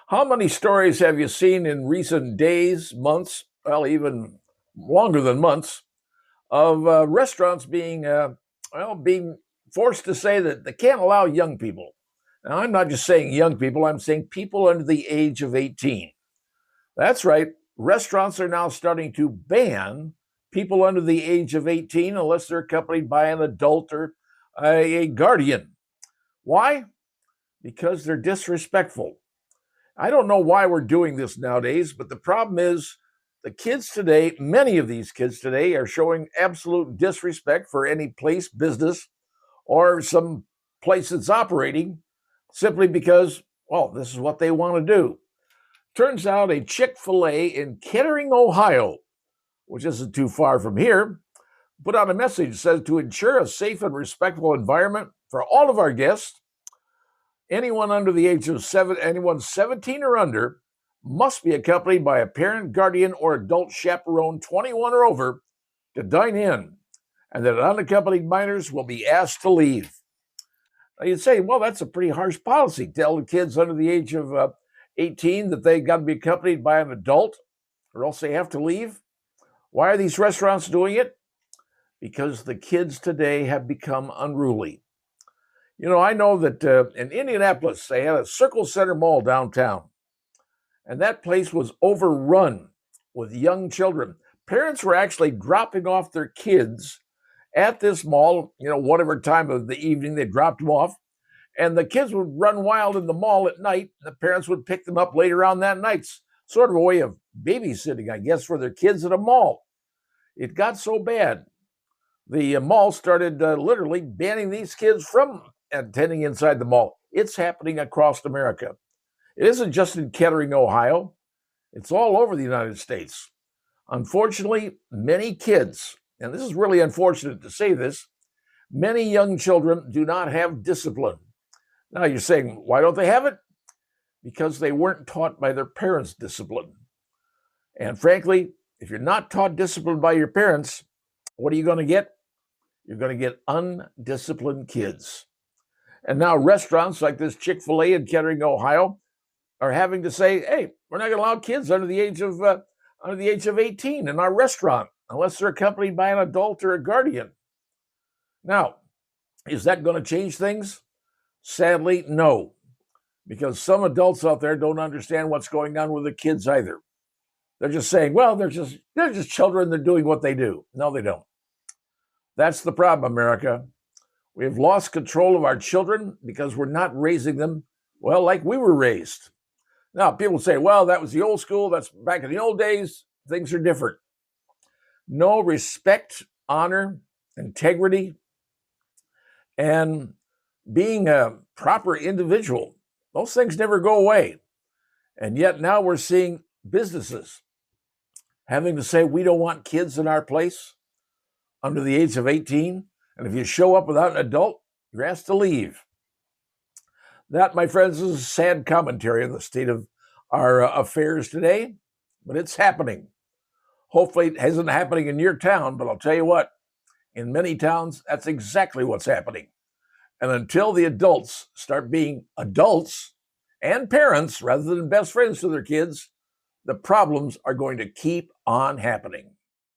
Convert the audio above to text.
How many stories have you seen in recent days, months, well, even longer than months, of restaurants being forced to say that they can't allow young people? Now, I'm not just saying young people, I'm saying people under the age of 18. That's right. Restaurants are now starting to ban people under the age of 18 unless they're accompanied by an adult or a guardian. Why? Because they're disrespectful. I don't know why we're doing this nowadays, but the problem is the kids today, many of these kids today, are showing absolute disrespect for any place, business, or some place that's operating simply because, well, this is what they want to do. Turns out a Chick Filet in Kettering, Ohio, which isn't too far from here, put out a message that says to ensure a safe and respectful environment for all of our guests, anyone 17 or under must be accompanied by a parent, guardian, or adult chaperone 21 or over to dine in, and that unaccompanied minors will be asked to leave. Now you'd say, well, that's a pretty harsh policy. Tell the kids under the age of 18 that they got to be accompanied by an adult or else they have to leave. Why are these restaurants doing it? Because the kids today have become unruly. You know, I know that in Indianapolis, they had a Circle Center Mall downtown, and that place was overrun with young children. Parents were actually dropping off their kids at this mall, whatever time of the evening they dropped them off, and the kids would run wild in the mall at night. The parents would pick them up later on that night. Sort of a way of babysitting, I guess, for their kids at a mall. It got so bad, the mall started literally banning these kids from attending inside the mall. It's happening across America. It isn't just in Kettering, Ohio. It's all over the United States. Unfortunately, many kids, and this is really unfortunate to say this, many young children do not have discipline. Now you're saying, why don't they have it? Because they weren't taught by their parents discipline. And frankly, if you're not taught discipline by your parents, what are you going to get? You're going to get undisciplined kids. And now restaurants like this Chick Filet in Kettering, Ohio, are having to say, "Hey, we're not going to allow kids under the age of 18 in our restaurant unless they're accompanied by an adult or a guardian." Now, is that going to change things? Sadly, no, because some adults out there don't understand what's going on with the kids either. They're just saying, "Well, they're just children. They're doing what they do." No, they don't. That's the problem, America. We have lost control of our children because we're not raising them, well, like we were raised. Now, people say, well, that was the old school. That's back in the old days. Things are different. No, respect, honor, integrity, and being a proper individual. Those things never go away. And yet now we're seeing businesses having to say, we don't want kids in our place under the age of 18. And if you show up without an adult, you're asked to leave. That, my friends, is a sad commentary on the state of our affairs today, but it's happening. Hopefully it isn't happening in your town, but I'll tell you what, in many towns, that's exactly what's happening. And until the adults start being adults and parents rather than best friends to their kids, the problems are going to keep on happening.